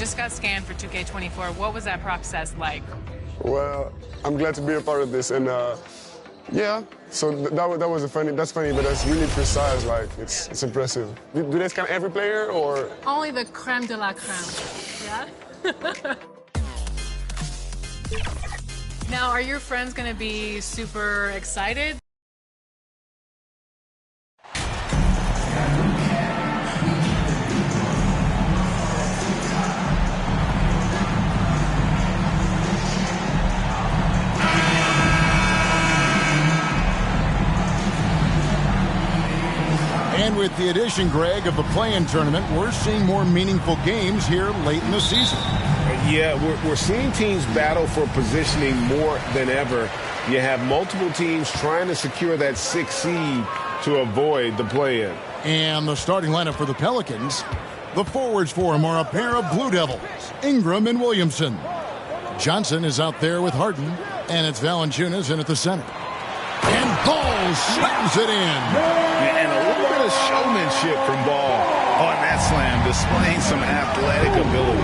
just got scanned for 2K24. What was that process like? Well, I'm glad to be a part of this, and yeah. So that was that's funny, but that's really precise. Like it's impressive. Do they scan every player or? Only the creme de la creme. Yeah. Now, are your friends going to be super excited? And with the addition, Greg, of the play-in tournament, we're seeing more meaningful games here late in the season. Yeah, we're seeing teams battle for positioning more than ever. You have multiple teams trying to secure that 6th seed to avoid the play-in. And the starting lineup for the Pelicans, the forwards for them are a pair of Blue Devils, Ingram and Williamson. Johnson is out there with Harden, and it's Valanciunas in at the center. And Ball slams it in. And a little bit of showmanship from Ball on that slam, displaying some athletic ability.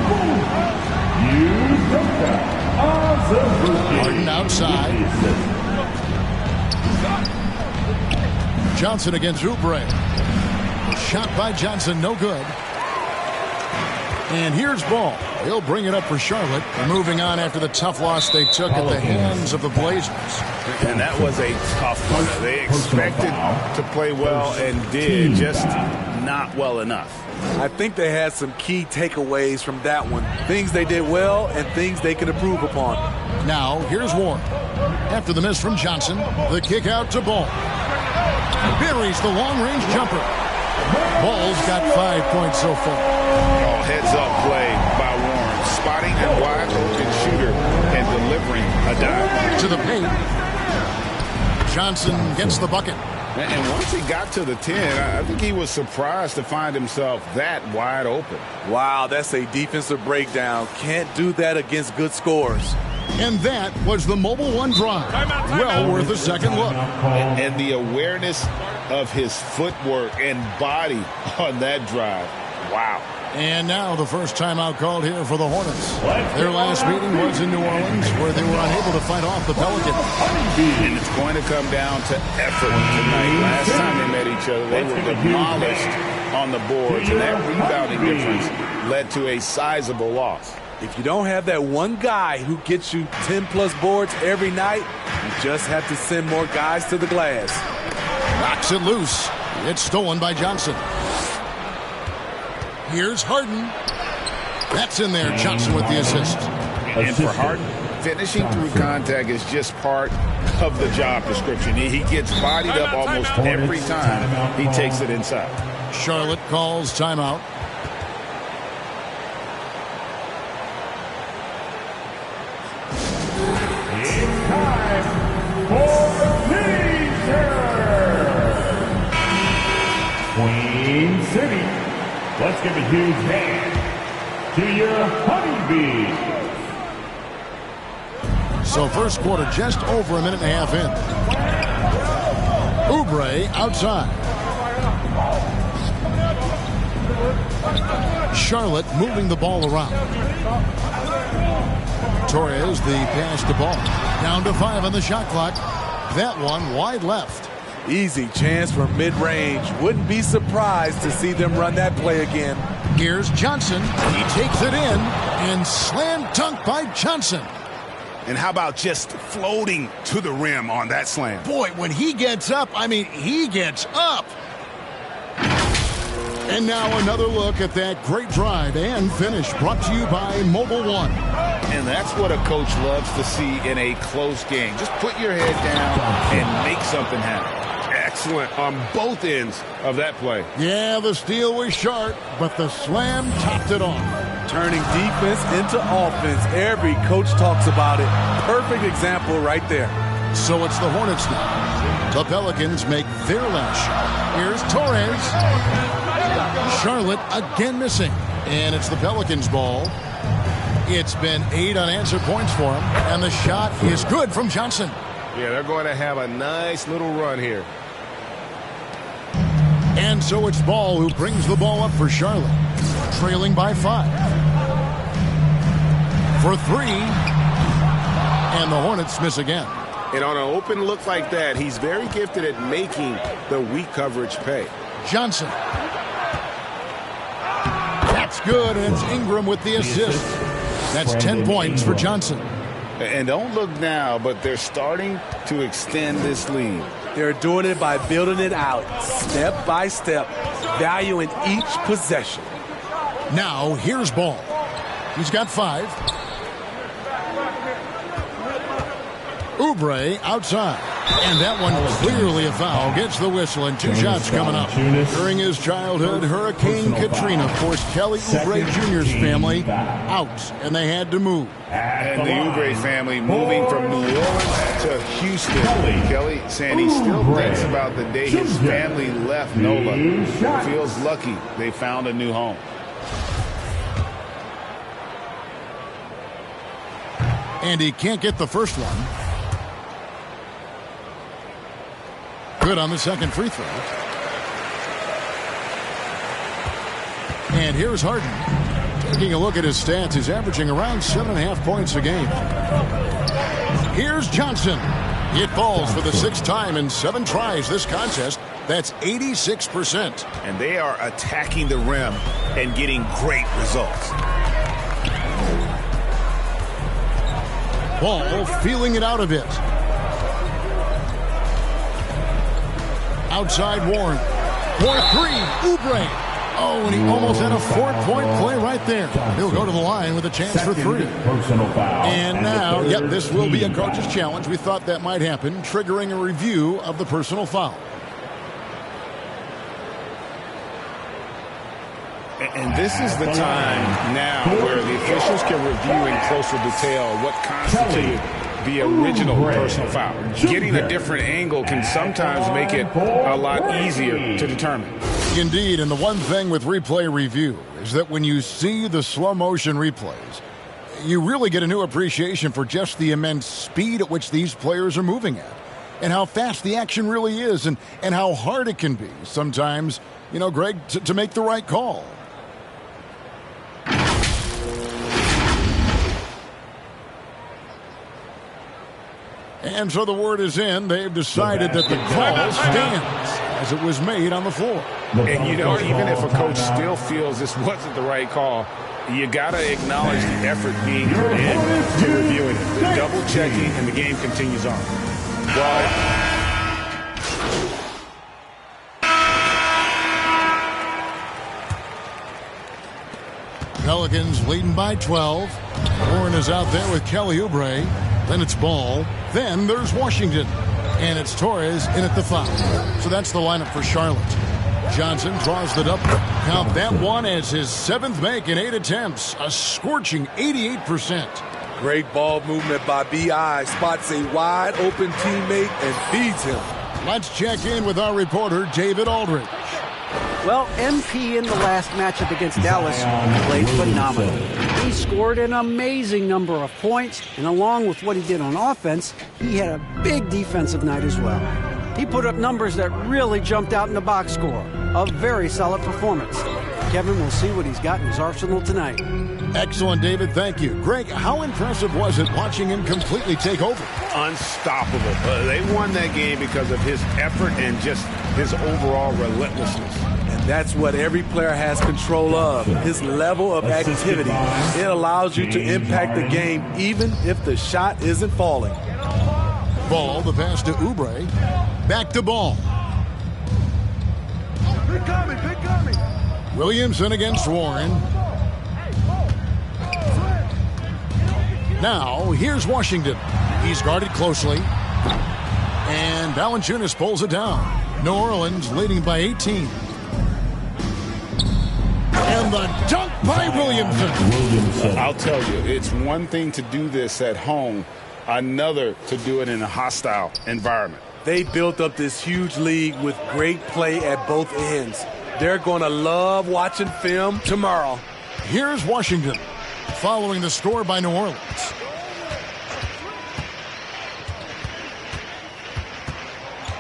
Harden outside. Johnson against Oubre. Shot by Johnson, no good. And here's Ball. He'll bring it up for Charlotte. Moving on after the tough loss they took at the hands of the Blazers. And that was a tough one. They expected to play well and did, just not well enough. I think they had some key takeaways from that one. Things they did well and things they can improve upon. Now, here's Warren. After the miss from Johnson, the kick out to Ball. Buries the long-range jumper. Ball's got 5 points so far. Oh, heads-up play by Warren. Spotting a wide-open shooter and delivering a dive. To the paint. Johnson gets the bucket. And once he got to the 10, I think he was surprised to find himself that wide open. Wow, that's a defensive breakdown. Can't do that against good scores. And that was the Mobile One drive. Well worth a second look. And the awareness of his footwork and body on that drive. Wow. And now the first timeout called here for the Hornets. Their last meeting was in New Orleans, where they were unable to fight off the Pelicans. And it's going to come down to effort tonight. Last time they met each other, they were demolished on the boards, and that rebounding difference led to a sizable loss. If you don't have that one guy who gets you 10-plus boards every night, you just have to send more guys to the glass. Knocks it loose. It's stolen by Johnson. Here's Harden. That's in there. Johnson with the assist. And for Harden, finishing through contact is just part of the job description. He gets bodied up almost every time he takes it inside. Charlotte calls timeout. It's time for the Queen City. Let's give a huge hand to your honeybees. So first quarter just over a minute and a half in. Oubre outside. Charlotte moving the ball around. Torres the pass to Ball. Down to 5 on the shot clock. That one wide left. Easy chance for mid-range. Wouldn't be surprised to see them run that play again. Here's Johnson. He takes it in and slam dunk by Johnson. And how about just floating to the rim on that slam? Boy, when he gets up, I mean, he gets up. And now another look at that great drive and finish brought to you by Mobile One. And that's what a coach loves to see in a close game. Just put your head down and make something happen. Excellent on both ends of that play. Yeah, the steal was sharp, but the slam topped it off. Turning defense into offense. Every coach talks about it. Perfect example right there. So it's the Hornets now. The Pelicans make their last shot. Here's Torres. Charlotte again missing. And it's the Pelicans' ball. It's been 8 unanswered points for him. And the shot is good from Johnson. Yeah, they're going to have a nice little run here. And so it's Ball who brings the ball up for Charlotte. Trailing by 5. for three. And the Hornets miss again. And on an open look like that, he's very gifted at making the weak coverage pay. Johnson. That's good, and it's Ingram with the assist. That's 10 points for Johnson. And don't look now, but they're starting to extend this lead. They're doing it by building it out, step by step, valuing each possession. Now, here's Ball. He's got 5. Oubre outside. And that one clearly a foul. Gets the whistle, and 2 shots coming up. During his childhood, Hurricane Katrina forced Kelly Oubre Jr.'s family out, and they had to move. And the Oubre family moving from New Orleans to Houston. Kelly saying he still thinks about the day his family left NOLA. Feels lucky they found a new home. And he can't get the first one. Good on the second free throw. And here's Harden. Taking a look at his stats, he's averaging around 7.5 points a game. Here's Johnson. It falls for the 6th time in 7 tries this contest. That's 86%. And they are attacking the rim and getting great results. Ball feeling it out a bit. Outside Warren. For 3. Oubre. Oh, and he almost had a 4-point play right there. He'll go to the line with a chance for 3. And now, yep, this will be a coach's challenge. We thought that might happen, triggering a review of the personal foul. And this is the time now where the officials can review in closer detail what constituted the original personal foul. Getting a different angle can sometimes make it a lot easier to determine. Indeed, and the one thing with replay review is that when you see the slow motion replays, you really get a new appreciation for just the immense speed at which these players are moving at, and how fast the action really is, and how hard it can be sometimes, you know, Greg, to make the right call. And so the word is in. They've decided that the call stands as it was made on the floor. And, you know, even if a coach still feels this wasn't the right call, you got to acknowledge the effort being put in to reviewing it. They're double-checking, and the game continues on. Pelicans leading by 12. Warren is out there with Kelly Oubre. Then it's Ball. Then there's Washington. And it's Torres in at the 5. So that's the lineup for Charlotte. Johnson draws the double. Count that one as his 7th make in 8 attempts. A scorching 88%. Great ball movement by B.I. Spots a wide open teammate and feeds him. Let's check in with our reporter, David Aldridge. Well, MP in the last matchup against Dallas played phenomenally. He scored an amazing number of points, and along with what he did on offense, he had a big defensive night as well. He put up numbers that really jumped out in the box score. A very solid performance. Kevin will see what he's got in his arsenal tonight. Excellent, David. Thank you. Greg, how impressive was it watching him completely take over? Unstoppable. They won that game because of his effort and just his overall relentlessness. And that's what every player has control of, his level of activity. It allows you to impact the game even if the shot isn't falling. Ball, the pass to Oubre. Back to Ball. Williamson against Warren. Now, here's Washington. He's guarded closely. And Valanciunas pulls it down. New Orleans leading by 18. And the dunk by Williamson. I'll tell you, it's one thing to do this at home, another to do it in a hostile environment. They built up this huge lead with great play at both ends. They're going to love watching film tomorrow. Here's Washington, following the score by New Orleans.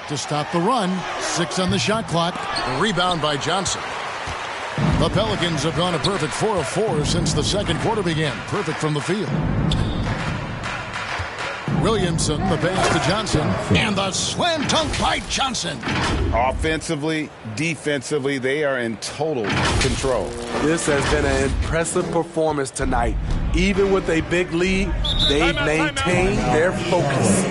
To stop the run, 6 on the shot clock. The rebound by Johnson. The Pelicans have gone a perfect 4 of 4 since the second quarter began. Perfect from the field. Williamson, the pass to Johnson, and the slam dunk by Johnson. Offensively, defensively, they are in total control. This has been an impressive performance tonight. Even with a big lead, they've maintained their focus.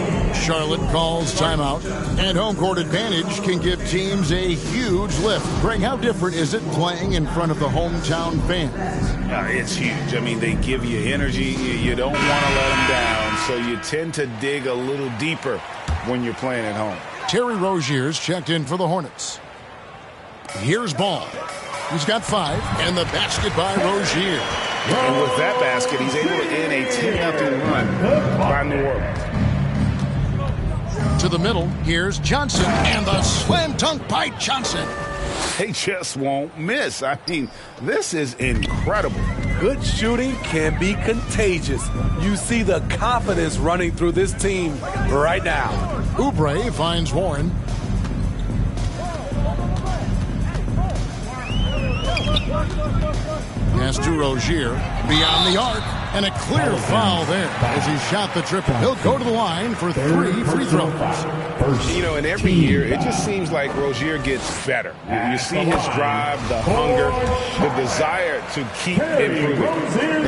Charlotte calls timeout, and home court advantage can give teams a huge lift. Greg, how different is it playing in front of the hometown fans? It's huge. I mean, they give you energy. You don't want to let them down, so you tend to dig a little deeper when you're playing at home. Terry Rozier's checked in for the Hornets. Here's Ball. He's got 5, and the basket by Rozier. And with that basket, he's able to end a 10-0 run by New Orleans. To the middle, here's Johnson, and the slam dunk by Johnson. They just won't miss. I mean, this is incredible. Good shooting can be contagious. You see the confidence running through this team right now. Oubre finds Warren. Pass to Rozier, beyond the arc, and a clear foul there as he shot the triple. He'll go to the line for 3 free throws. You know, and every year, it just seems like Rozier gets better. You see his drive, the hunger, the desire to keep improving.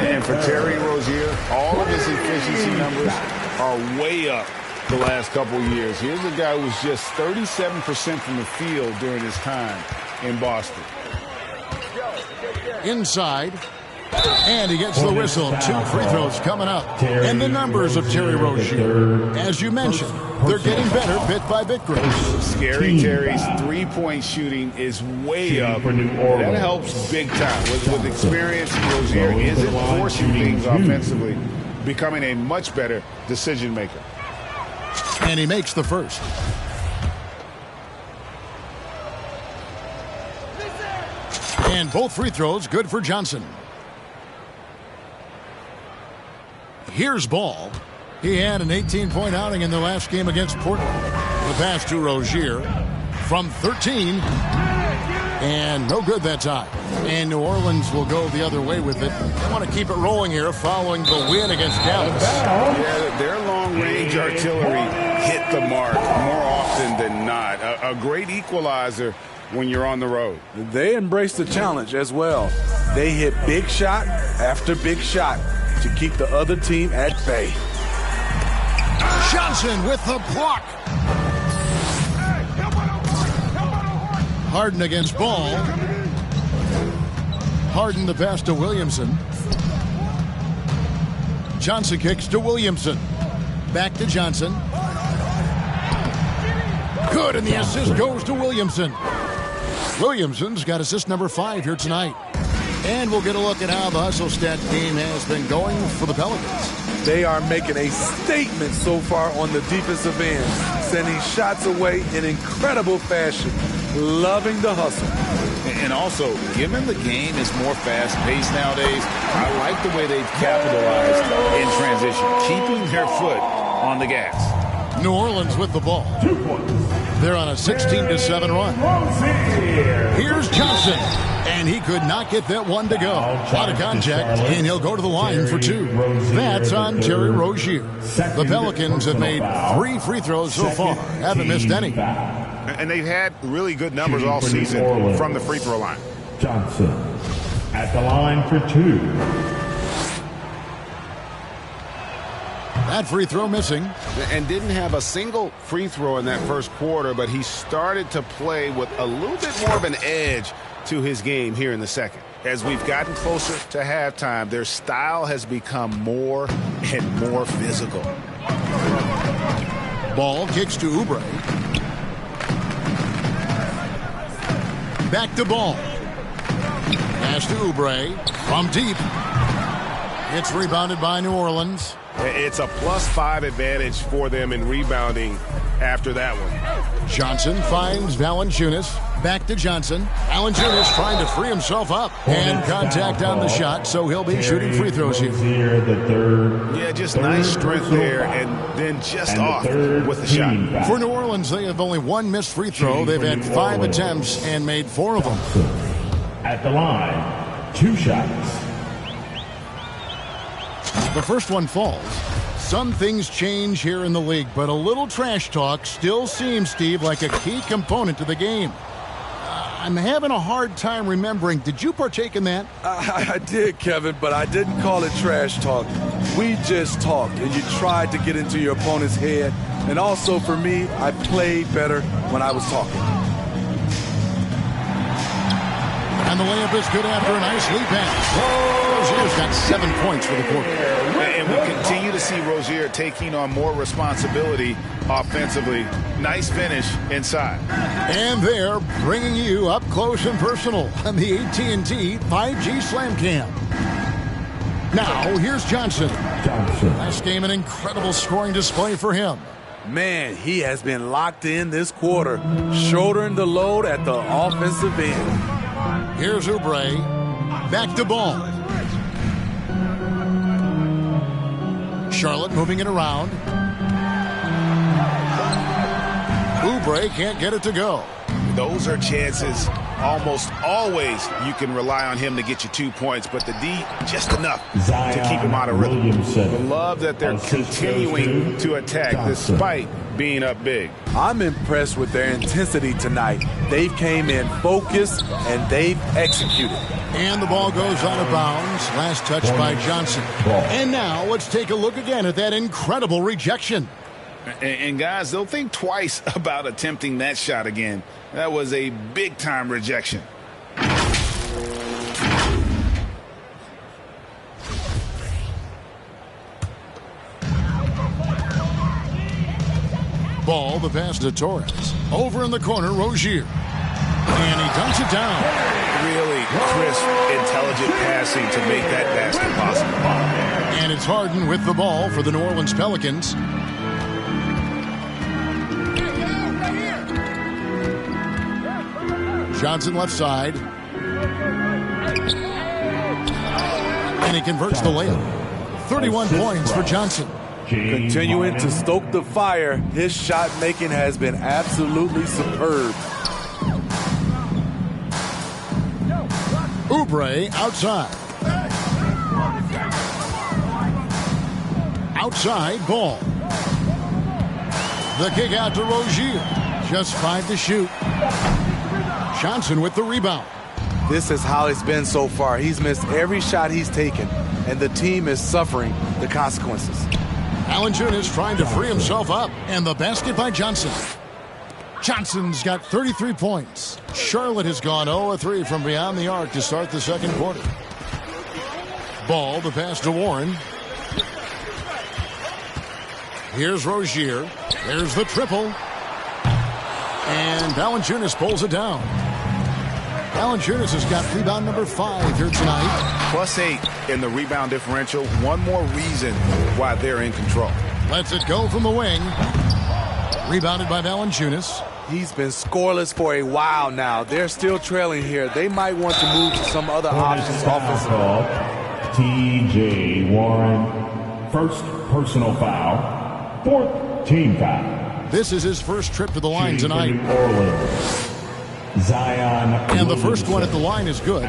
And for Terry Rozier, all of his efficiency numbers are way up the last couple of years. Here's a guy who was just 37% from the field during his time in Boston. Inside, and he gets the whistle. 2 free throws coming up. And the numbers of Terry Rozier, as you mentioned, they're getting better bit by bit. Scary Terry's three-point shooting is way up. That helps big time. With experience, Rozier isn't forcing things offensively, becoming a much better decision maker. And he makes the first. And both free throws good for Johnson. Here's Ball. He had an 18-point outing in the last game against Portland. The pass to Rozier from 13. And no good that time. And New Orleans will go the other way with it. They want to keep it rolling here following the win against Dallas. Yeah, their long-range artillery hit the mark more often than not. A great equalizer when you're on the road. They embrace the challenge as well. They hit big shot after big shot to keep the other team at bay. Johnson with the block. Harden against Ball. Harden the pass to Williamson. Johnson kicks to Williamson. Back to Johnson. Good, and the assist goes to Williamson. Williamson's got assist number 5 here tonight. And we'll get a look at how the hustle stat game has been going for the Pelicans. They are making a statement so far on the defensive end, sending shots away in incredible fashion. Loving the hustle. And also, given the game is more fast-paced nowadays, I like the way they've capitalized in transition, keeping their foot on the gas. New Orleans with the ball. 2 points. They're on a 16-7 run. Here's Johnson, and he could not get that one to go. Out of contact, and he'll go to the line for 2. That's on Terry Rozier. The Pelicans have made 3 free throws so far. Haven't missed any. And they've had really good numbers all season from the free throw line. Johnson at the line for 2. That free throw missing. And didn't have a single free throw in that first quarter, but he started to play with a little bit more of an edge to his game here in the second. As we've gotten closer to halftime, their style has become more and more physical. Ball kicks to Oubre. Back to Ball. Pass to Oubre from deep. It's rebounded by New Orleans. It's a +5 advantage for them in rebounding after that one. Johnson finds Valanciunas. Back to Johnson. Valanciunas trying to free himself up. And contact on the shot, so he'll be shooting free throws here. Yeah, just nice strength there, and then just off with the shot. For New Orleans, they have only 1 missed free throw. They've had 5 attempts and made 4 of them. At the line, 2 shots. The first one falls. Some things change here in the league, but a little trash talk still seems, Steve, like a key component to the game. I'm having a hard time remembering. Did you partake in that? I did, Kevin, but I didn't call it trash talk. We just talked, and you tried to get into your opponent's head. And also, for me, I played better when I was talking. And the layup is good after a nice lead pass. Rozier's got 7 points for the quarter. And we continue to see Rozier taking on more responsibility offensively. Nice finish inside. And they're bringing you up close and personal on the AT&T 5G Slam Cam. Now, here's Johnson. Last game, an incredible scoring display for him. Man, he has been locked in this quarter, shouldering the load at the offensive end. Here's Oubre. Back to Ball. Charlotte moving it around. Oubre can't get it to go. Those are chances almost always you can rely on him to get you 2 points, but the D just enough to keep him out of rhythm. Love that they're continuing to attack despite being up big. I'm impressed with their intensity tonight. They've came in focused and they've executed. And the ball goes out of bounds. Last touch by Johnson. And now let's take a look again at that incredible rejection. And guys, they'll think twice about attempting that shot again. That was a big-time rejection. Ball, the pass to Torres. Over in the corner, Rozier. And he dunks it down. Really crisp, intelligent passing to make that basket possible. And it's Harden with the ball for the New Orleans Pelicans. Johnson left side. And he converts the layup. 31 points for Johnson. Continuing to stoke the fire, his shot making has been absolutely superb. Oubre outside. Outside Ball. The kick out to Rozier. Just 5 to shoot. Johnson with the rebound. This is how it's been so far. He's missed every shot he's taken, and the team is suffering the consequences. Valanciunas trying to free himself up, and the basket by Johnson. Johnson's got 33 points. Charlotte has gone 0-3 from beyond the arc to start the second quarter. Ball, the pass to Warren. Here's Rozier. There's the triple. And Valanciunas pulls it down. Valanciunas has got rebound number 5 here tonight. +8 in the rebound differential. One more reason why they're in control. Lets it go from the wing. Rebounded by Valanciunas. He's been scoreless for a while now. They're still trailing here. They might want to move to some other options offensively. T.J. Warren, first personal foul, 4th team foul. This is his first trip to the line tonight. Zion. And the first one at the line is good. A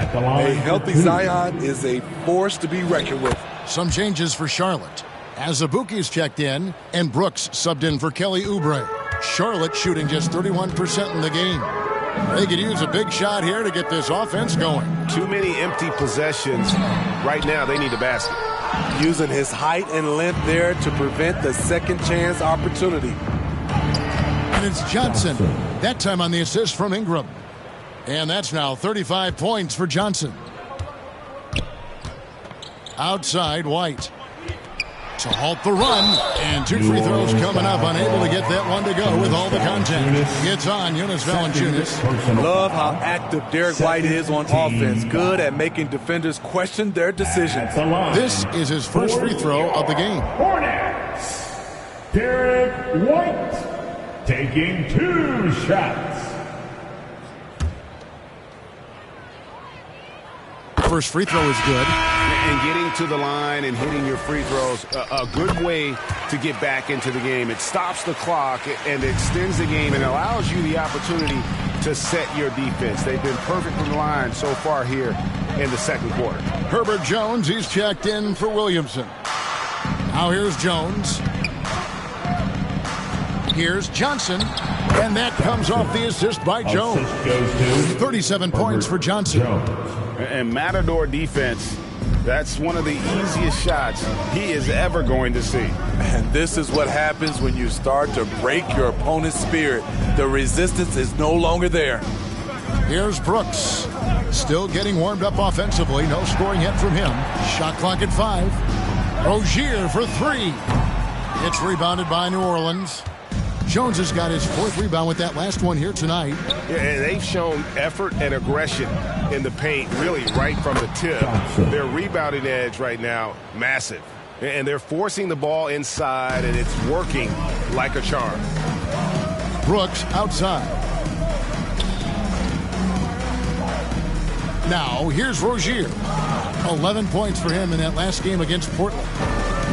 healthy Zion is a force to be reckoned with. Some changes for Charlotte. Azubuike's checked in, and Brooks subbed in for Kelly Oubre. Charlotte shooting just 31% in the game. They could use a big shot here to get this offense going. Too many empty possessions. Right now, they need a basket. Using his height and length there to prevent the second chance opportunity. And it's Johnson. That time on the assist from Ingram. And that's now 35 points for Johnson. Outside White. To halt the run. And 2 free throws coming up. Unable to get that one to go with all the contact. Gets on Jonas Valanciunas. Love how active Derek White is on offense. Good at making defenders question their decisions. This is his first free throw of the game. Hornets. Derek White taking 2 shots. First free throw is good. And getting to the line and hitting your free throws, a good way to get back into the game. It stops the clock and extends the game and allows you the opportunity to set your defense. They've been perfectly lined so far here in the second quarter. Herbert Jones, he's checked in for Williamson. Now here's Jones. Here's Johnson. And that comes off the assist by Jones. 37 points for Johnson. And Matador defense, that's one of the easiest shots he is ever going to see. And this is what happens when you start to break your opponent's spirit. The resistance is no longer there. Here's Brooks. Still getting warmed up offensively. No scoring yet from him. Shot clock at 5. Rozier for 3. It's rebounded by New Orleans. Jones has got his 4th rebound with that last one here tonight. Yeah, they've shown effort and aggression in the paint, really right from the tip. Their rebounding edge right now, massive. And they're forcing the ball inside, and it's working like a charm. Brooks outside. Now, here's Rozier. 11 points for him in that last game against Portland.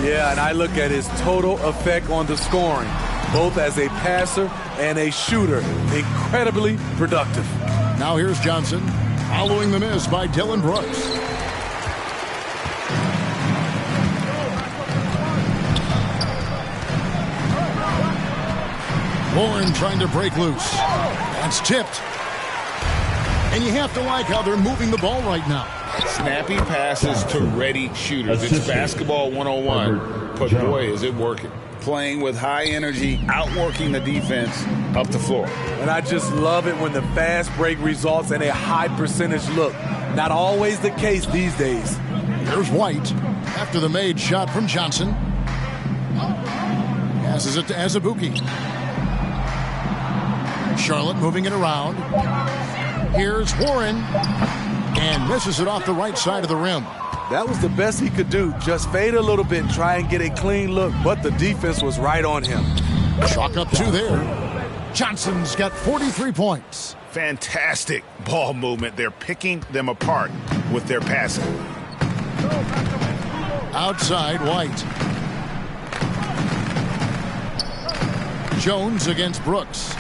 Yeah, and I look at his total effect on the scoring, both as a passer and a shooter. Incredibly productive. Now here's Johnson, following the miss by Dillon Brooks. Warren trying to break loose. That's tipped. And you have to like how they're moving the ball right now. Snappy passes to ready shooters. It's basketball 101, but boy, is it working. Playing with high energy, outworking the defense up the floor. And I just love it when the fast break results in a high percentage look. Not always the case these days. Here's White after the made shot from Johnson. Passes it to Azubuike. Charlotte moving it around. Here's Warren. And misses it off the right side of the rim. That was the best he could do. Just fade a little bit and try and get a clean look. But the defense was right on him. Chalk up 2 there. Johnson's got 43 points. Fantastic ball movement. They're picking them apart with their passing. Outside, White. Jones against Brooks.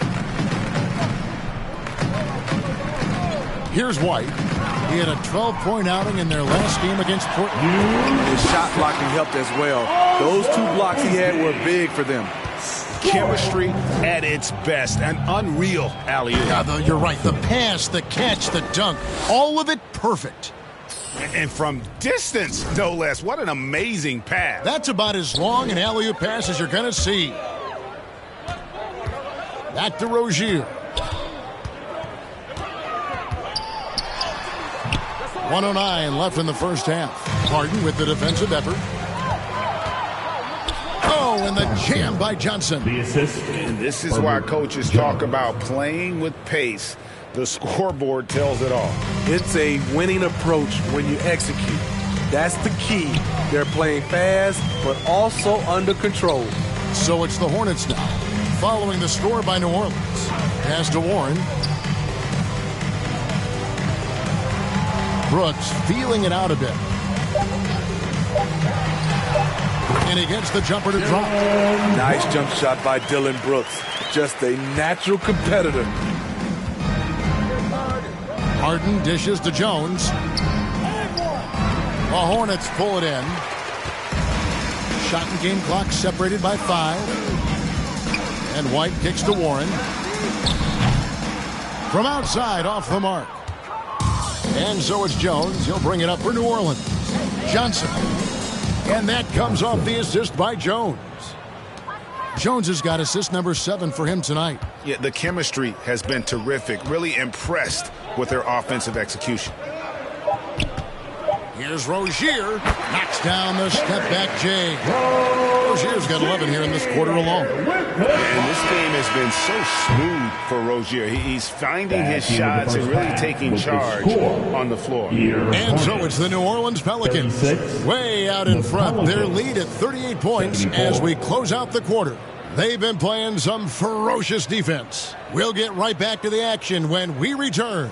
Here's White. He had a 12-point outing in their last game against Portland. His shot blocking helped as well. Those 2 blocks he had were big for them. Chemistry at its best. An unreal alley-oop. Yeah, you're right. The pass, the catch, the dunk, all of it perfect. And from distance, no less. What an amazing pass. That's about as long an alley-oop pass as you're going to see. Back to Rozier. 1:09 left in the first half. Harden with the defensive effort. Oh, and the jam by Johnson. The assist. And this is why coaches talk about playing with pace. The scoreboard tells it all. It's a winning approach when you execute. That's the key. They're playing fast, but also under control. So it's the Hornets now, following the score by New Orleans. Pass to Warren. Brooks feeling it out a bit. And he gets the jumper to drop. Nice jump shot by Dillon Brooks. Just a natural competitor. Harden dishes to Jones. The Hornets pull it in. Shot and game clock separated by 5. And White kicks to Warren. From outside, off the mark. And so it's Jones. He'll bring it up for New Orleans. Johnson. And that comes off the assist by Jones. Jones has got assist number 7 for him tonight. Yeah, the chemistry has been terrific. Really impressed with their offensive execution. Here's Rozier. Knocks down the step-back J. Rozier's got 11 here in this quarter alone. And this game has been so smooth for Rozier. He's finding his shots and really taking charge on the floor. And so it's the New Orleans Pelicans way out in front. Their lead at 38 points as we close out the quarter. They've been playing some ferocious defense. We'll get right back to the action when we return.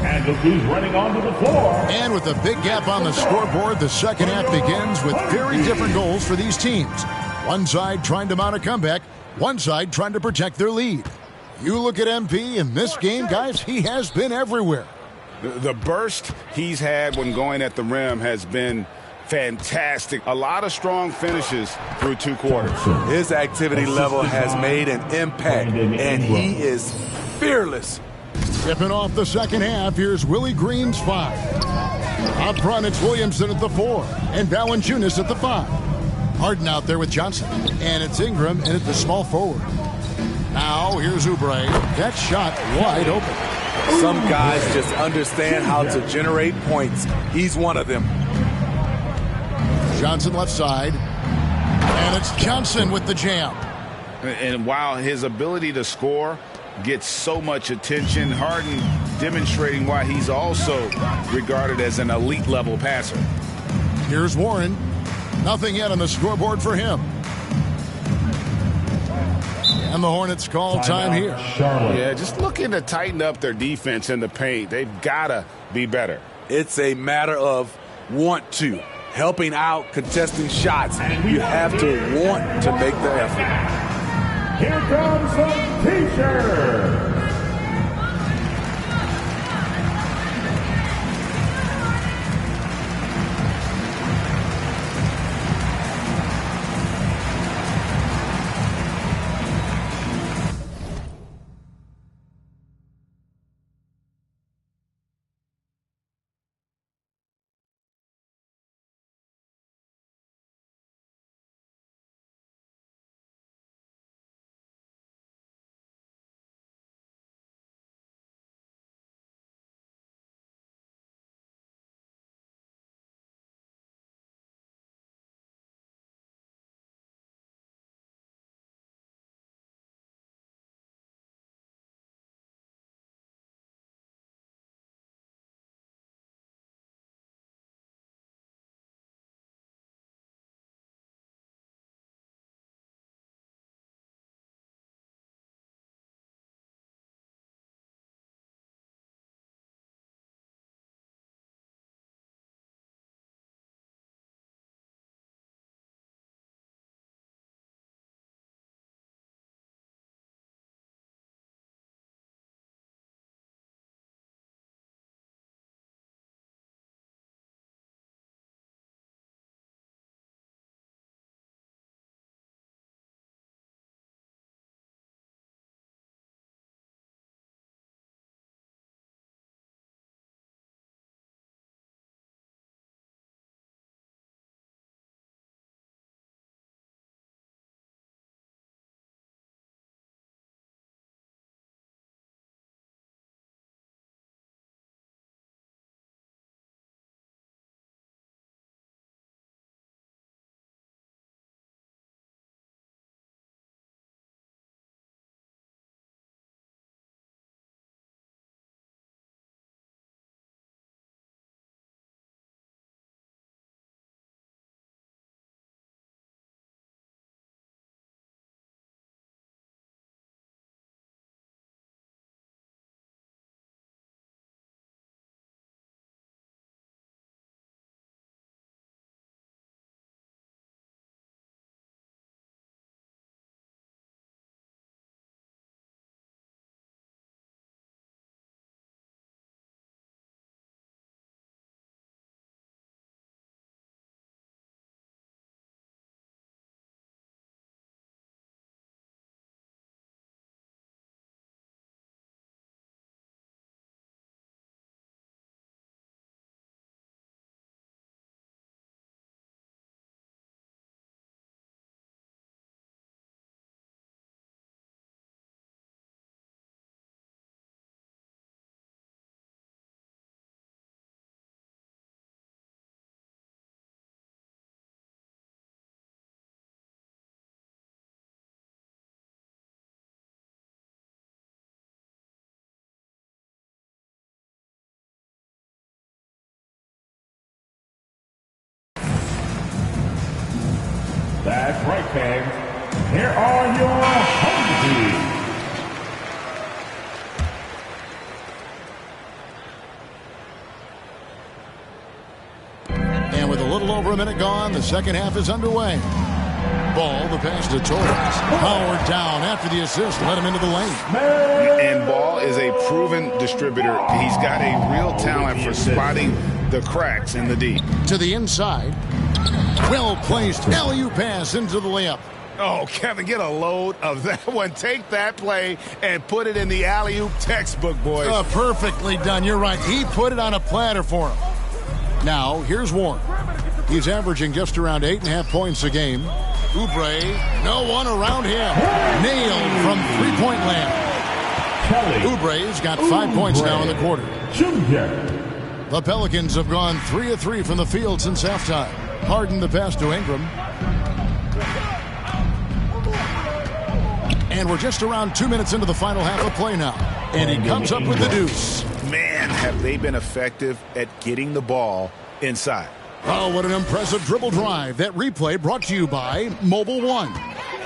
And Look who's running onto the floor. And with a big gap on the scoreboard, the second half begins with very different goals for these teams. One side trying to mount a comeback, one side trying to protect their lead. You look at MP in this game, guys, he has been everywhere. The burst he's had when going at the rim has been fantastic. A lot of strong finishes through 2 quarters. His activity level has made an impact, and he is fearless. Tipping off the second half, here's Willie Green's 5. Up front, it's Williamson at the 4, and Valanciunas at the 5. Harden out there with Johnson, and it's Ingram in at the small forward. Now, here's Oubre. That shot wide open. Some guys just understand how to generate points. He's one of them. Johnson left side, and it's Johnson with the jam. And while his ability to score gets so much attention, Harden demonstrating why he's also regarded as an elite level passer. Here's Warren. Nothing yet on the scoreboard for him. And the Hornets call time here. Yeah, just looking to tighten up their defense in the paint. They've got to be better. It's a matter of want to. Helping out, contesting shots. You have to want to make the effort. Here comes some T-shirts. That's right, fans. Here are your home teams. little over a minute gone. The second half is underway. Ball, the pass to Torres. Powered down after the assist. Let him into the lane. And Ball is a proven distributor. He's got a real talent for spotting the cracks in the D. To the inside. Well-placed alley-oop pass into the layup. Oh, Kevin, get a load of that one. Take that play and put it in the alley-oop textbook, boys. Perfectly done. You're right. He put it on a platter for him. Now, here's Warren. He's averaging just around 8.5 points a game. Oubre, no one around him. Nailed from three-point land. Oubre's got 5 points now in the quarter. The Pelicans have gone 3 of 3 from the field since halftime. Harden the pass to Ingram. And we're just around 2 minutes into the final half of play now. And he comes up with the deuce. Man, have they been effective at getting the ball inside. Oh, what an impressive dribble drive. That replay brought to you by Mobile One.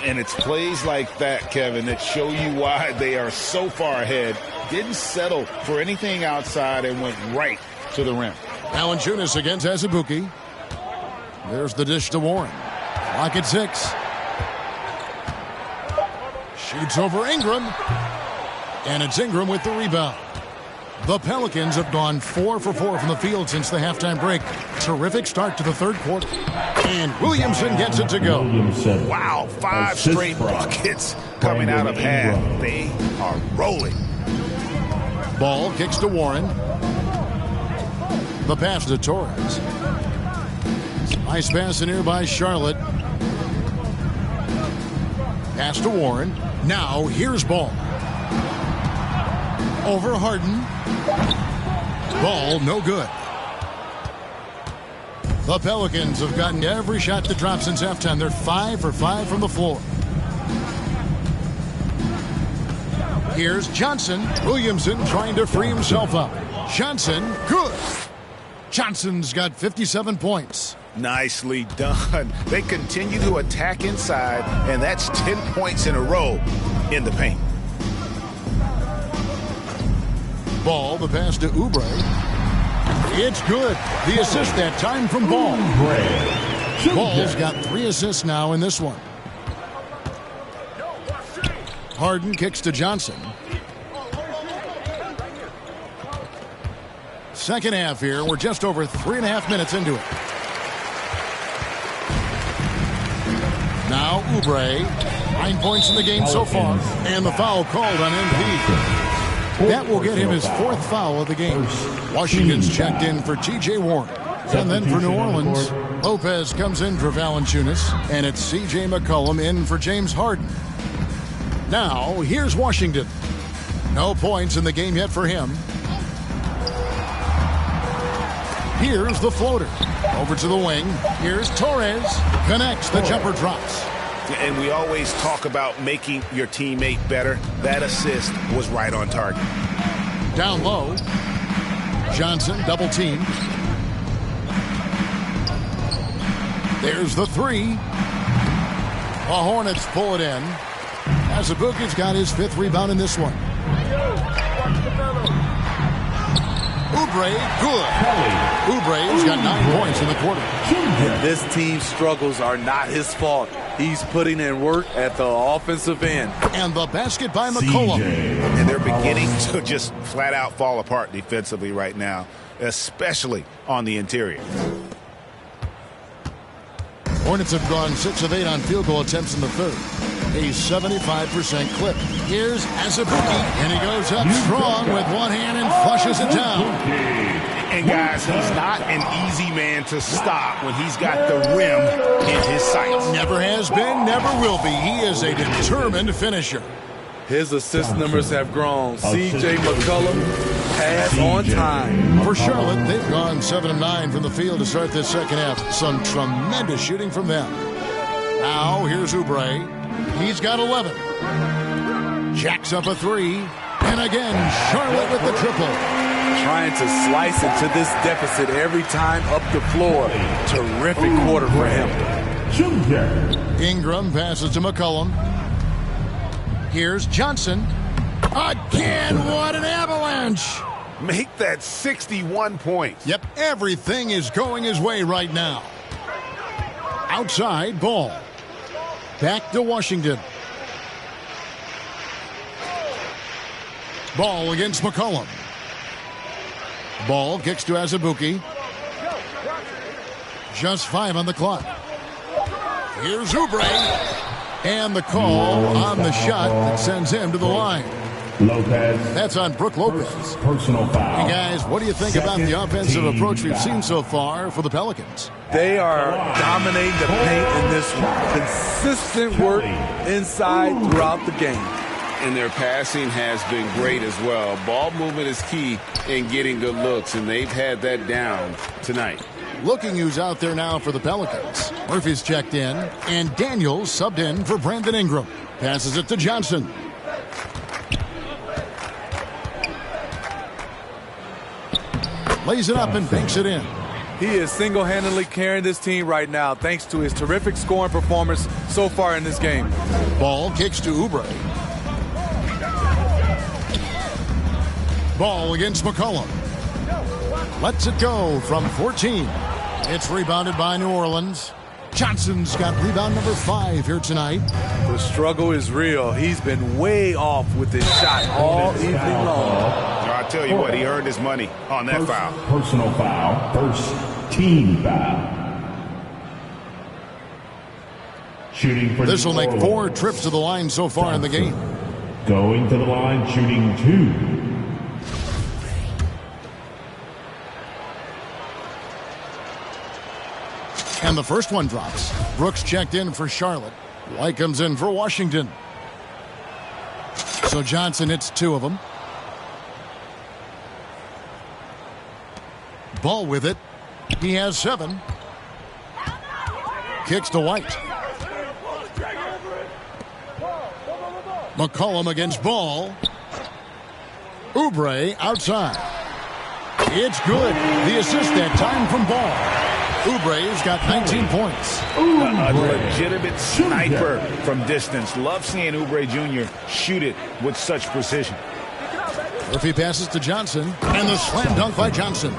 And it's plays like that, Kevin, that show you why they are so far ahead. Didn't settle for anything outside and went right to the rim. Valanciunas against Azubuike. There's the dish to Warren. Clock at 6. Shoots over Ingram. And it's Ingram with the rebound. The Pelicans have gone 4 for 4 from the field since the halftime break. Terrific start to the third quarter. And Williamson gets it to go. Wow, 5 straight buckets coming out of half. They are rolling. Ball kicks to Warren. The pass to Torres. Nice pass in here by Charlotte. Pass to Warren. Now here's Ball. Over Harden. Ball no good. The Pelicans have gotten every shot that dropped since halftime. They're 5 for 5 from the floor. Here's Johnson. Williamson trying to free himself up. Johnson, good. Johnson's got 57 points. Nicely done. They continue to attack inside, and that's 10 points in a row in the paint. Ball, the pass to Oubre. It's good. The assist that time from Ball. Ball's got 3 assists now in this one. Harden kicks to Johnson. Second half here. We're just over 3.5 minutes into it. Now Oubre. 9 points in the game so far. And the foul called on MP. That will get him his 4th foul of the game. Washington's checked in for T.J. Warren. And then for New Orleans, Lopez comes in for Valanciunas. And it's C.J. McCollum in for James Harden. Now, here's Washington. No points in the game yet for him. Here's the floater. Over to the wing. Here's Torres. Connects. The jumper drops. And we always talk about making your teammate better. That assist was right on target. Down low. Johnson double team. There's the 3. The Hornets pull it in. Azubuike's got his 5th rebound in this one. Oubre, good. Oubre's got 9 points in the quarter. And this team's struggles are not his fault. He's putting in work at the offensive end. And the basket by McCollum. And they're beginning to just flat out fall apart defensively right now, especially on the interior. Hornets have gone 6 of 8 on field goal attempts in the third. A 75% clip. Here's Azubuike, and he goes up strong with one hand and flushes it down. And guys, he's not an easy man to stop when he's got the rim in his sights. Never has been, never will be. He is a determined finisher. His assist numbers have grown. C.J. McCollum pass on time. For Charlotte, they've gone 7 of 9 from the field to start this second half. Some tremendous shooting from them. Now, here's Oubre. He's got 11. Jacks up a 3. And again, Charlotte with the triple. Trying to slice into this deficit every time up the floor. Terrific quarter for him. Ingram passes to McCollum. Here's Johnson. Again, what an avalanche. Make that 61 points. Yep, everything is going his way right now. outside, Ball. Back to Washington. Ball against McCollum. Ball kicks to Azubuike. Just 5 on the clock. Here's Oubre. And the call on the shot that sends him to the line. Lopez. That's on Brook Lopez. Personal foul. Hey guys, what do you think about the offensive approach we've seen so far for the Pelicans? They are dominating the paint in this one. Consistent work inside throughout the game. And their passing has been great as well. Ball movement is key in getting good looks, and they've had that down tonight. Looking who's out there now for the Pelicans. Murphy's checked in, and Daniels subbed in for Brandon Ingram. Passes it to Johnson. Lays it up and banks it in. He is single-handedly carrying this team right now thanks to his terrific scoring performance so far in this game. Ball kicks to Oubre. Ball against McCollum. Lets it go from 14. It's rebounded by New Orleans. Johnson's got rebound number 5 here tonight. The struggle is real. He's been way off with his shot all evening long. I tell you what, he earned his money on that foul. Personal foul. First team foul. Shooting for This will make 4 Orleans. trips to the line so far in the game. Going to the line, shooting 2. And the first one drops. Brooks checked in for Charlotte. White comes in for Washington. So Johnson hits 2 of them. Ball with it. He has 7. Kicks to White. McCollum against Ball. Oubre outside. It's good. The assist that time from Ball. Oubre's got 19 points. A legitimate sniper from distance. Love seeing Oubre Jr. shoot it with such precision. Murphy passes to Johnson, and the slam dunk by Johnson.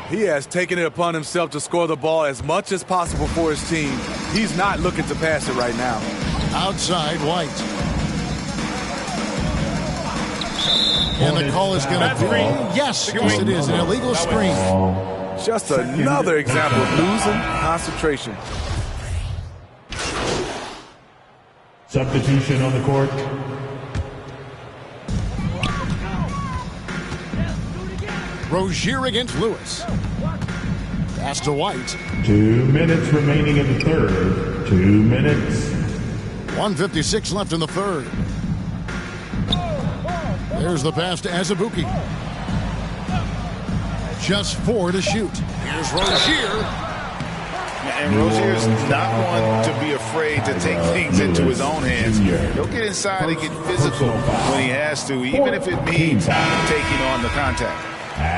He has taken it upon himself to score the ball as much as possible for his team. He's not looking to pass it right now. Outside White. And the call is going to be, yes, it is, an illegal screen. Just another example of losing concentration. Substitution on the court. Rozier against Lewis. Pass to White. 2 minutes remaining in the third. 2 minutes. 1:56 left in the third. There's the pass to Azubuike. Just 4 to shoot. Here's Rozier. And Rozier's not one to be afraid to take things into his own hands. He'll get inside and get physical when he has to, even if it means taking on the contact.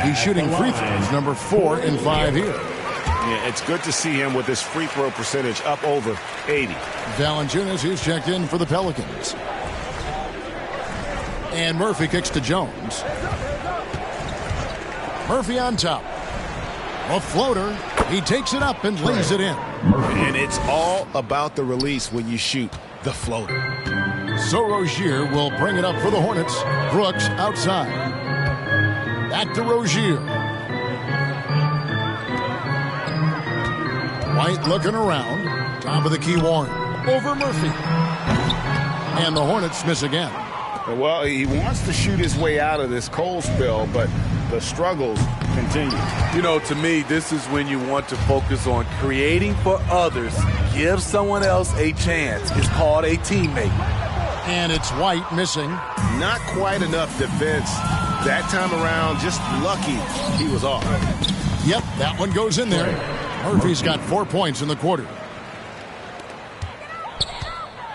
He's shooting free throws, number 4 and 5 here. Yeah, it's good to see him with his free throw percentage up over 80. Valanciunas, who's checked in for the Pelicans. And Murphy kicks to Jones. Murphy on top. A floater. He takes it up and lays it in. And it's all about the release when you shoot the floater. So Rozier will bring it up for the Hornets. Brooks outside. Back to Rozier. White looking around. Top of the key, Warren. Over Murphy. And the Hornets miss again. Well, he wants to shoot his way out of this cold spell, but the struggles continue. You know, to me, this is when you want to focus on creating for others. Give someone else a chance. It's called a teammate. And it's White missing. Not quite enough defense that time around. Just lucky he was off. Yep, that one goes in there. Murphy's got 4 points in the quarter.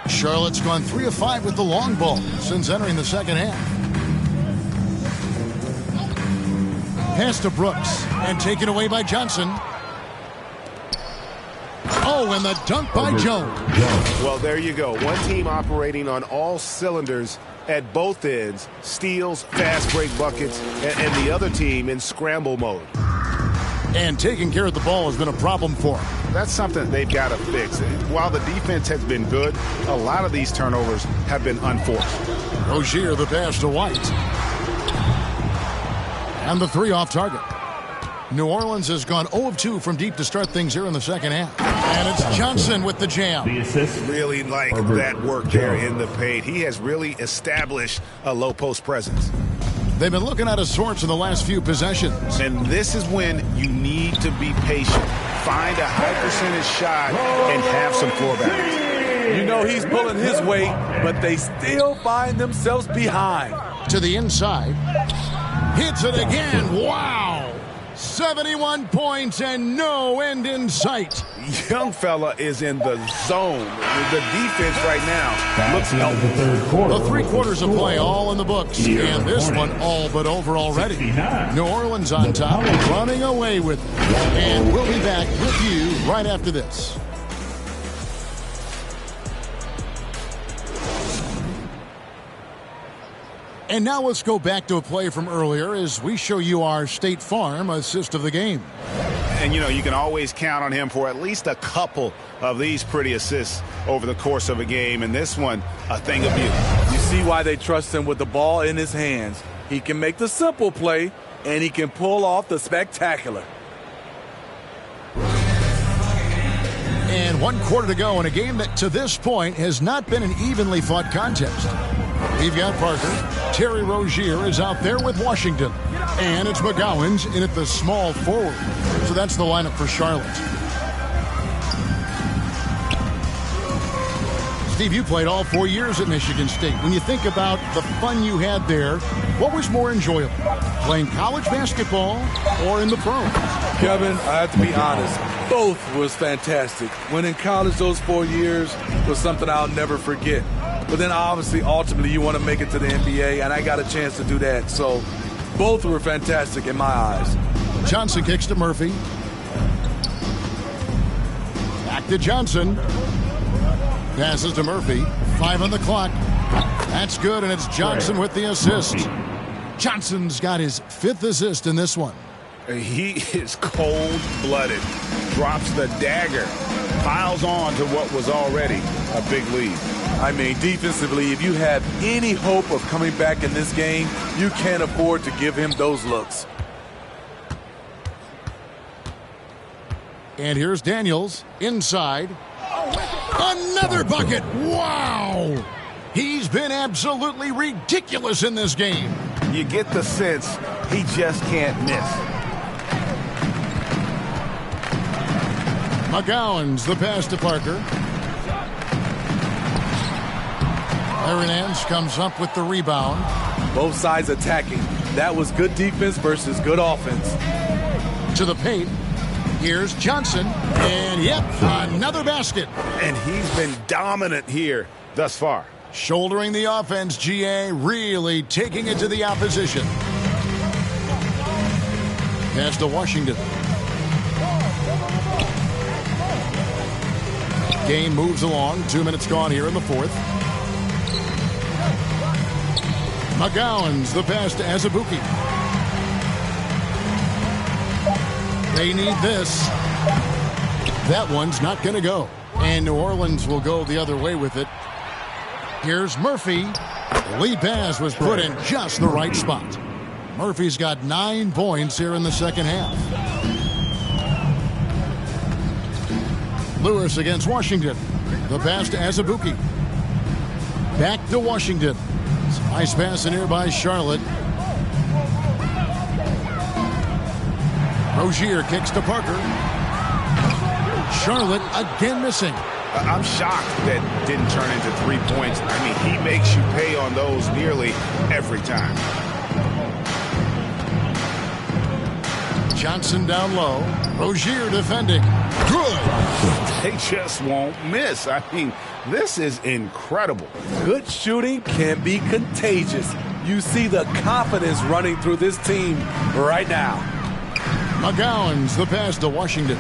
Charlotte's gone 3 of 5 with the long ball since entering the second half. Pass to Brooks and taken away by Johnson. Oh, and the dunk by Jones. Well, there you go. One team operating on all cylinders at both ends. Steals, fast break buckets, and the other team in scramble mode. And taking care of the ball has been a problem for him. That's something they've got to fix. While the defense has been good, a lot of these turnovers have been unforced. Rozier, the pass to White. And the three off target. New Orleans has gone 0 of 2 from deep to start things here in the second half. And it's Johnson with the jam. The assist. Really like that work there in the paint. He has really established a low post presence. They've been looking out of sorts in the last few possessions. And this is when you need to be patient. Find a high percentage shot and have some floor balance. You know he's pulling his weight, but they still find themselves behind. To the inside. Hits it again. Wow. 71 points and no end in sight. Young fella is in the zone. The defense right now looks the third quarter. The 3 quarters of play all in the books. And this one all but over already. 69. New Orleans on top, running away with it. And we'll be back with you right after this. And now let's go back to a play from earlier as we show you our State Farm assist of the game. And, you know, you can always count on him for at least a couple of these pretty assists over the course of a game. And this one, a thing of beauty. You see why they trust him with the ball in his hands. He can make the simple play, and he can pull off the spectacular. And 1 quarter to go in a game that to this point has not been an evenly fought contest. We've got Parker. Terry Rozier is out there with Washington. And it's McGowan's in at the small forward. So that's the lineup for Charlotte. Steve, you played all 4 years at Michigan State. When you think about the fun you had there, what was more enjoyable? Playing college basketball or in the pros? Kevin, I have to be honest. Both was fantastic. When in college, those 4 years was something I'll never forget. But then obviously, ultimately, you want to make it to the NBA, and I got a chance to do that. So both were fantastic in my eyes. Johnson kicks to Murphy. Back to Johnson. Passes to Murphy. 5 on the clock. That's good, and it's Johnson with the assist. Johnson's got his 5th assist in this one. He is cold-blooded. Drops the dagger. Piles on to what was already a big lead. I mean, defensively, if you have any hope of coming back in this game, you can't afford to give him those looks. And here's Daniels inside. Another bucket. Wow. He's been absolutely ridiculous in this game. You get the sense he just can't miss. McGowan's the pass to Parker. Larry Nance comes up with the rebound. Both sides attacking. That was good defense versus good offense. To the paint. Here's Johnson. And yep, another basket. And he's been dominant here thus far. Shouldering the offense, GA, really taking it to the opposition. Pass to Washington. Game moves along. 2 minutes gone here in the 4th. McGowan's the pass to Azubuike. They need this. That one's not going to go. And New Orleans will go the other way with it. Here's Murphy. The lead pass was put in just the right spot. Murphy's got 9 points here in the second half. Lewis against Washington. The pass to Azubuike. Back to Washington. Nice pass in here by Charlotte. Rozier kicks to Parker. Charlotte again missing. I'm shocked that didn't turn into 3 points. I mean, he makes you pay on those nearly every time. Johnson down low. Rozier defending. Good. They just won't miss. I mean, this is incredible. Good shooting can be contagious. You see the confidence running through this team right now. McGowan's the pass to Washington.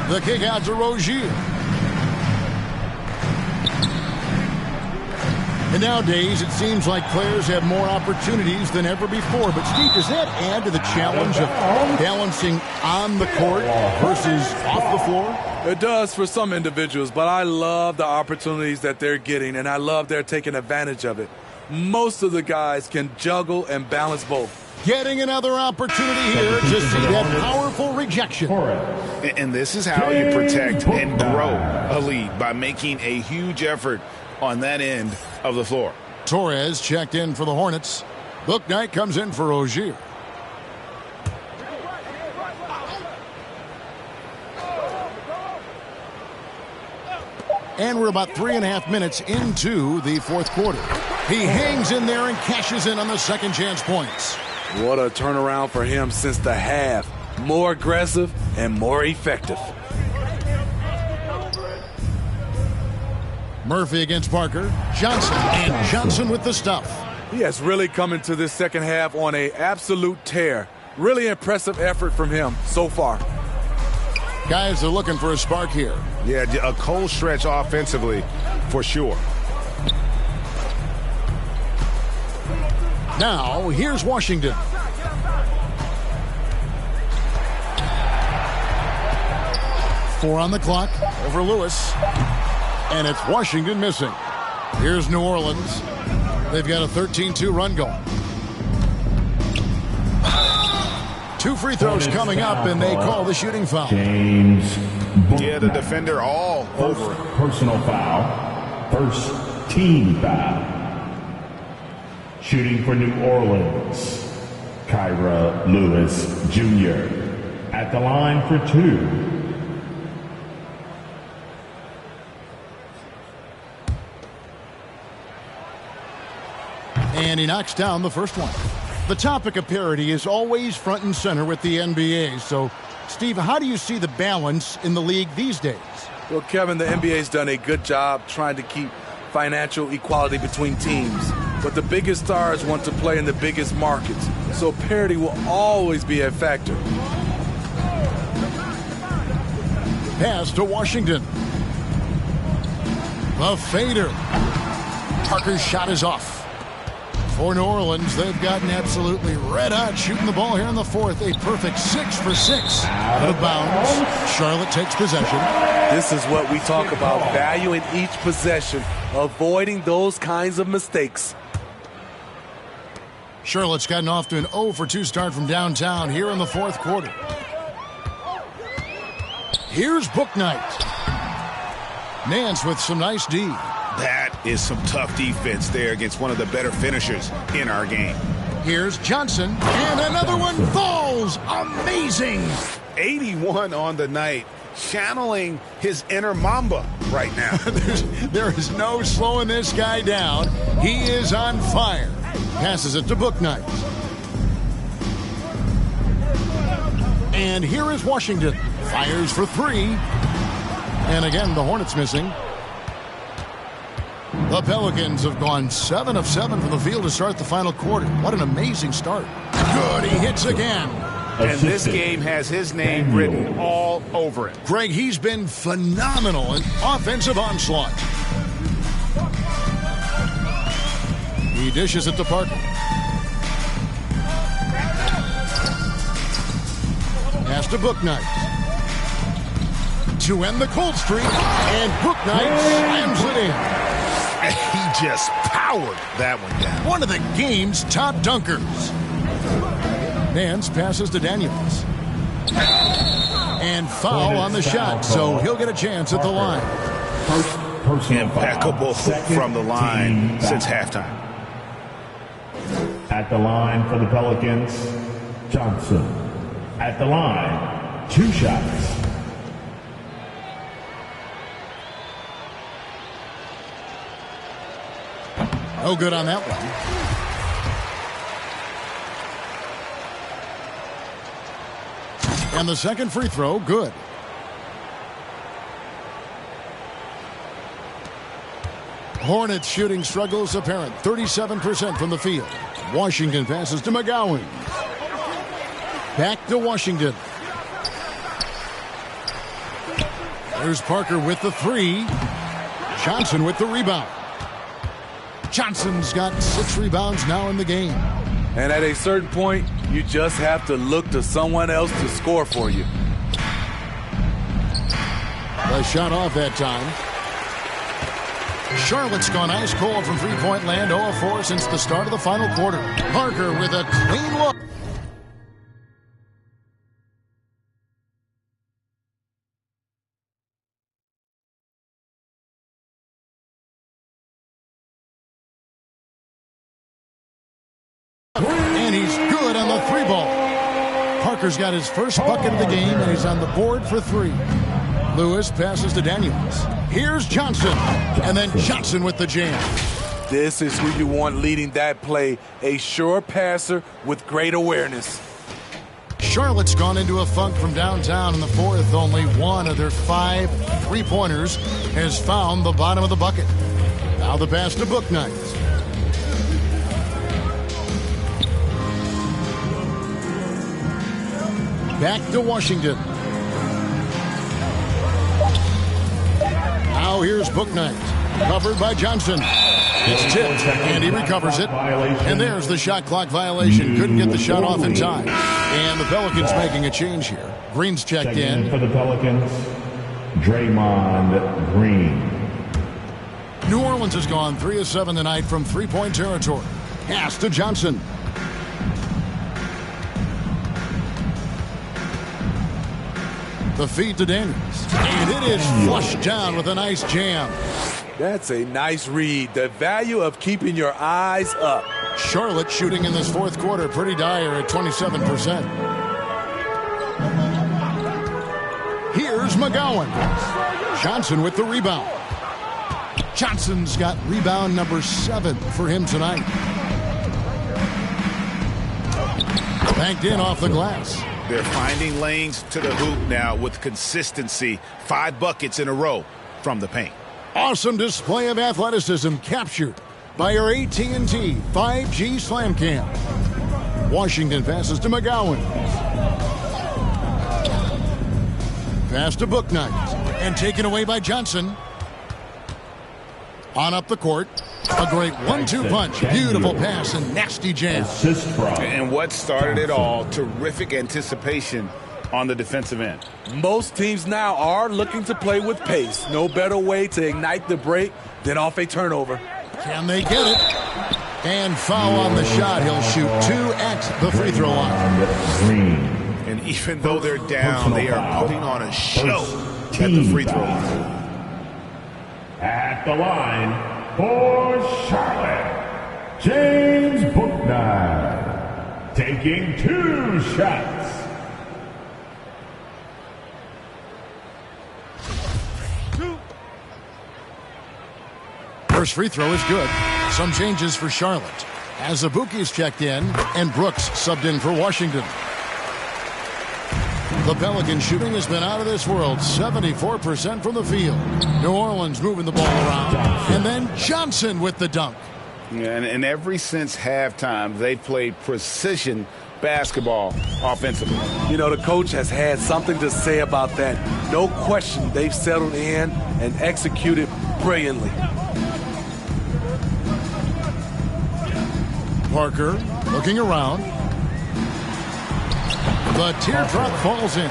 The kick out to Rozier. And nowadays, it seems like players have more opportunities than ever before. But, Steve, does that add to the challenge of balancing on the court versus off the floor? It does for some individuals, but I love the opportunities that they're getting, and I love they're taking advantage of it. Most of the guys can juggle and balance both. Getting another opportunity here to see that powerful rejection. And this is how you protect and grow a lead, by making a huge effort on that end of the floor. Torres checked in for the Hornets. Bouknight comes in for Ogier. And we're about 3.5 minutes into the fourth quarter. He hangs in there and cashes in on the second chance points. What a turnaround for him since the half. More aggressive and more effective. Murphy against Parker. Johnson, and Johnson with the stuff. He has really come into this second half on an absolute tear. Really impressive effort from him so far. Guys are looking for a spark here. Yeah, a cold stretch offensively for sure. Now, here's Washington. Four on the clock over Lewis. And it's Washington missing. Here's New Orleans. They've got a 13-2 run going. 2 free throws coming up, and they call the shooting foul. James. Yeah, the defender all over it. Personal foul. First team foul. Shooting for New Orleans, Kyra Lewis Jr. at the line for 2. And he knocks down the first one. The topic of parity is always front and center with the NBA. So, Steve, how do you see the balance in the league these days? Well, Kevin, the NBA's done a good job trying to keep financial equality between teams. But the biggest stars want to play in the biggest markets. So parity will always be a factor. Pass to Washington. The fader. Parker's shot is off. For New Orleans, they've gotten absolutely red hot shooting the ball here in the fourth. A perfect 6 for 6. Out of bounds. Charlotte takes possession. This is what we talk about, valuing each possession, avoiding those kinds of mistakes. Charlotte's gotten off to an 0 for 2 start from downtown here in the fourth quarter. Here's Bouknight. Nance with some nice D. That is some tough defense there against one of the better finishers in our game. Here's Johnson, and another one falls. Amazing. 81 on the night, channeling his inner Mamba right now. There is no slowing this guy down. He is on fire. Passes it to Bouknight. And here is Washington. Fires for 3. And again, the Hornets missing. The Pelicans have gone 7 of 7 from the field to start the final quarter. What an amazing start. Good, he hits again. And this game has his name written all over it. Greg, he's been phenomenal in offensive onslaught. He dishes it to Parker. Pass to Bouknight. To end the cold streak, and Bouknight slams it in. He just powered that one down. One of the game's top dunkers. Nance passes to Daniels. And foul on the shot, so he'll get a chance at the line. Impeccable from the line since halftime. At the line for the Pelicans, Johnson. At the line, 2 shots. No good on that one. And the second free throw, good. Hornets shooting struggles apparent. 37% from the field. Washington passes to McGowan. Back to Washington. There's Parker with the 3. Johnson with the rebound. Johnson's got 6 rebounds now in the game. And at a certain point, you just have to look to someone else to score for you. The shot off that time. Charlotte's gone ice cold from three-point land, 0 of 4 since the start of the final quarter. Parker with a clean look. And he's good on the three ball. Parker's got his first bucket of the game, and he's on the board for 3. Lewis passes to Daniels. Here's Johnson, and then Johnson with the jam. This is who you want leading that play, a sure passer with great awareness. Charlotte's gone into a funk from downtown in the fourth. Only one of their 5 three-pointers has found the bottom of the bucket. Now the pass to Bouknight. Back to Washington. Now here's Bouknight. Covered by Johnson. It's tipped, and he recovers it. And there's the shot clock violation. Couldn't get the shot off in time. And the Pelicans making a change here. Green's checked in. For the Pelicans, Draymond Green. New Orleans has gone 3 of 7 tonight from three-point territory. Pass to Johnson. The feed to Daniels. And it is flushed down with a nice jam. That's a nice read. The value of keeping your eyes up. Charlotte shooting in this fourth quarter pretty dire at 27%. Here's McGowan. Johnson with the rebound. Johnson's got rebound number 7 for him tonight. Banked in off the glass. They're finding lanes to the hoop now with consistency. 5 buckets in a row from the paint. Awesome display of athleticism captured by our AT&T 5G Slam Cam. Washington passes to McGowan. Pass to Bouknight. And taken away by Johnson. On up the court. A great 1-2 punch. Beautiful pass and nasty jam. And what started it all, terrific anticipation on the defensive end. Most teams now are looking to play with pace. No better way to ignite the break than off a turnover. Can they get it? And foul on the shot. He'll shoot 2 at the free throw line. And even though they're down, they are putting on a show at the free throw line. At the line for Charlotte, James Bouknight, taking 2 shots. First free throw is good. Some changes for Charlotte. As Azubuike's checked in, and Brooks subbed in for Washington. The Pelican shooting has been out of this world, 74% from the field. New Orleans moving the ball around. And then Johnson with the dunk. Yeah, and ever since halftime, they've played precision basketball offensively. You know, the coach has had something to say about that. No question, they've settled in and executed brilliantly. Parker looking around. The teardrop falls in.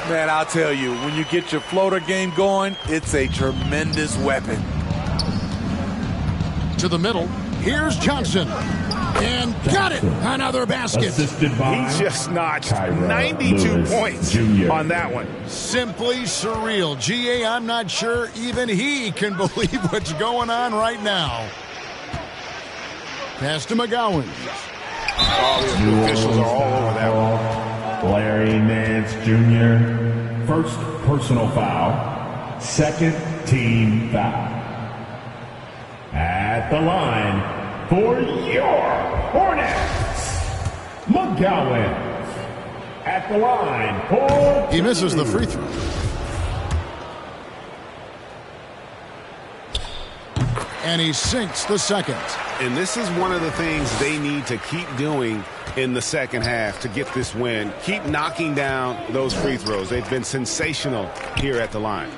Man, I'll tell you, when you get your floater game going, it's a tremendous weapon. To the middle. Here's Johnson. And got it. Another basket. He just notched 92 points on that one. Simply surreal. GA, I'm not sure even he can believe what's going on right now. Pass to McGowan. All the officials are all over that one. Larry Nance Jr., first personal foul, second team foul. At the line for your Hornets, McGowan. At the line for... He misses the free throw. And he sinks the second. And this is one of the things they need to keep doing in the second half to get this win. Keep knocking down those free throws. They've been sensational here at the line.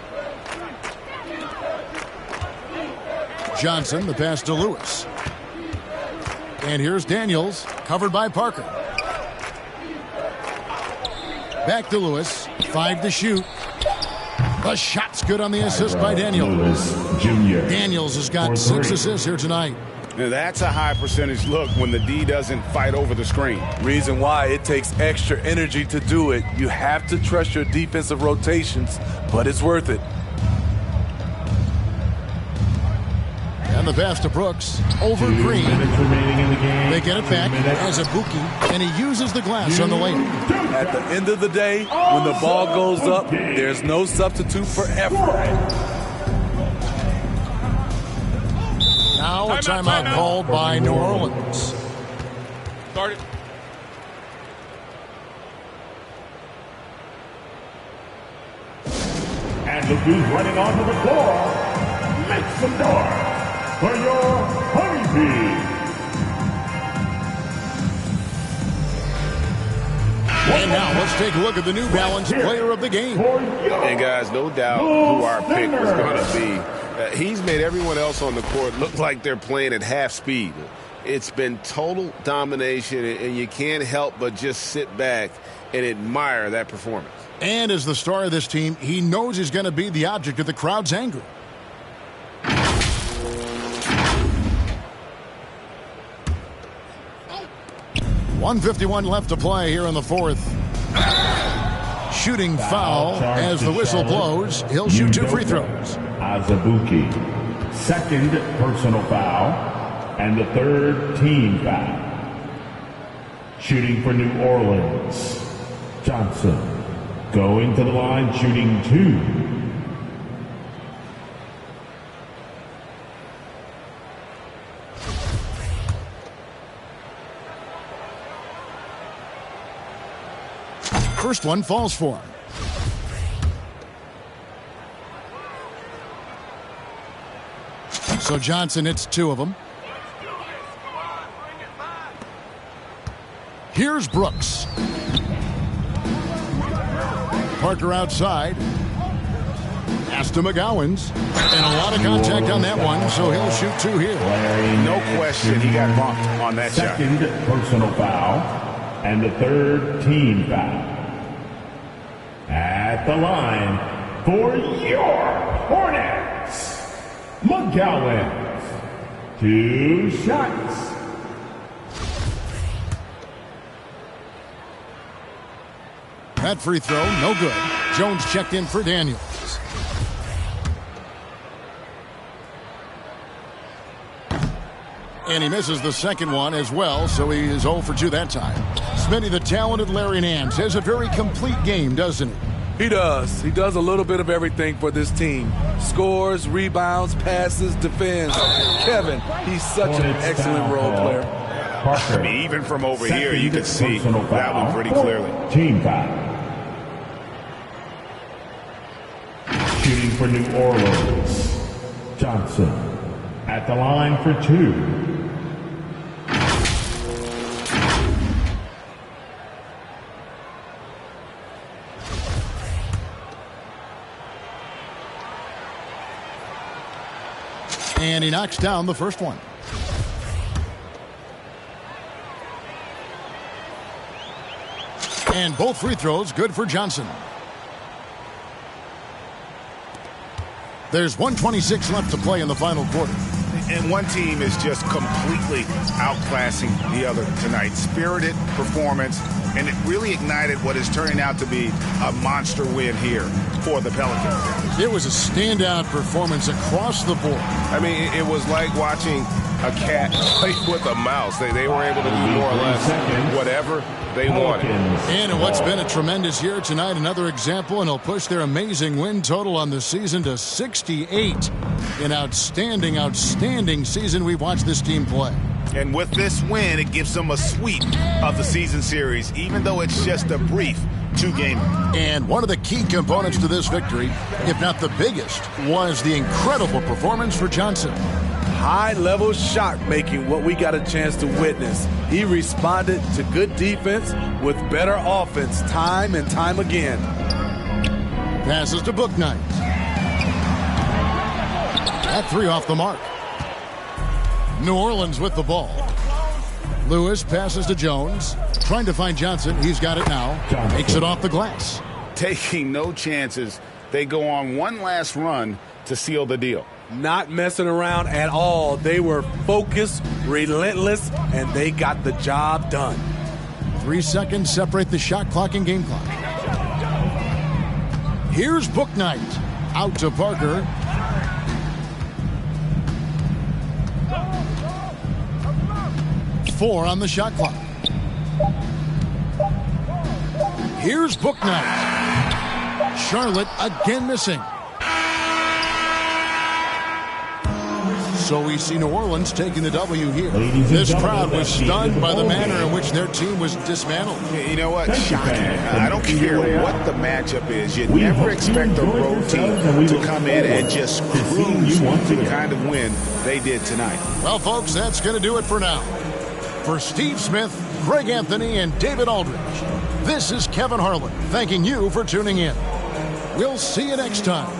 Johnson, the pass to Lewis. And here's Daniels, covered by Parker. Back to Lewis, 5 to shoot. The shot's good on the assist by Daniels. Lewis Jr. Daniels has got 6 assists here tonight. Now that's a high percentage look when the D doesn't fight over the screen. Reason why it takes extra energy to do it. You have to trust your defensive rotations, but it's worth it. And the pass to Brooks over Green. 2 minutes remaining in the game. They get it back as Ibuki, and he uses the glass on the layup. At the end of the day, when the ball goes up, there's no substitute for effort. Now a timeout called by New Orleans. Start it. And look who's running onto the floor. Make some noise for your Honeybee. And now let's take a look at the New Balance player of the game. And guys, no doubt who our pick was going to be. He's made everyone else on the court look like they're playing at half speed. It's been total domination, and you can't help but just sit back and admire that performance. And as the star of this team, he knows he's going to be the object of the crowd's anger. .151 left to play here in the fourth. Shooting foul as the whistle blows. He'll shoot 2 free throws. Azubuike, second personal foul, and the 3rd team foul. Shooting for New Orleans, Johnson going to the line, shooting 2. First one falls for him. So Johnson hits 2 of them. Here's Brooks. Parker outside. Pass to McGowans. And a lot of contact on that one, so he'll shoot 2 here. No question he got bumped on that shot. Second personal foul, and the 3rd team foul. At the line for your Hornets, McGowans. 2 shots. That free throw, no good. Jones checked in for Daniels. And he misses the second one as well, so he is 0 for 2 that time. Smitty, the talented Larry Nance, has a very complete game, doesn't he? He does. He does a little bit of everything for this team. Scores, rebounds, passes, defends. Kevin, he's such an excellent role player. I mean, even from over here, you can see that one pretty clearly. Team foul. Shooting for New Orleans, Johnson at the line for 2. And he knocks down the first one. And both free throws good for Johnson. There's 1:26 left to play in the final quarter. And one team is just completely outclassing the other tonight. Spirited performance, and it really ignited what is turning out to be a monster win here for the Pelicans. It was a standout performance across the board. I mean, it was like watching a cat play with a mouse. They were able to do more or less whatever they wanted. And in what's been a tremendous year tonight, another example, and he'll push their amazing win total on the season to 68. An outstanding, outstanding season we've watched this team play. And with this win, it gives them a sweep of the season series, even though it's just a brief 2-game. And one of the key components to this victory, if not the biggest, was the incredible performance for Johnson. High-level shot making, what we got a chance to witness. He responded to good defense with better offense time and time again. Passes to Bouknight. That 3 off the mark. New Orleans with the ball. Lewis passes to Jones. Trying to find Johnson. He's got it now. Makes it off the glass. Taking no chances they go on one last run to seal the deal. Not messing around at all. They were focused, relentless, and they got the job done. 3 seconds separate the shot clock and game clock. Here's Bouknight. Out to Parker. Four on the shot clock. Here's Bouknight. Charlotte again missing. So we see New Orleans taking the W here. This crowd was stunned by the manner in which their team was dismantled. You know what? Shocking. I don't care what the matchup is. You never expect a road team to come in and just cruise the kind of win they did tonight. Well, folks, that's going to do it for now. For Steve Smith, Greg Anthony, and David Aldridge, this is Kevin Harlan thanking you for tuning in. We'll see you next time.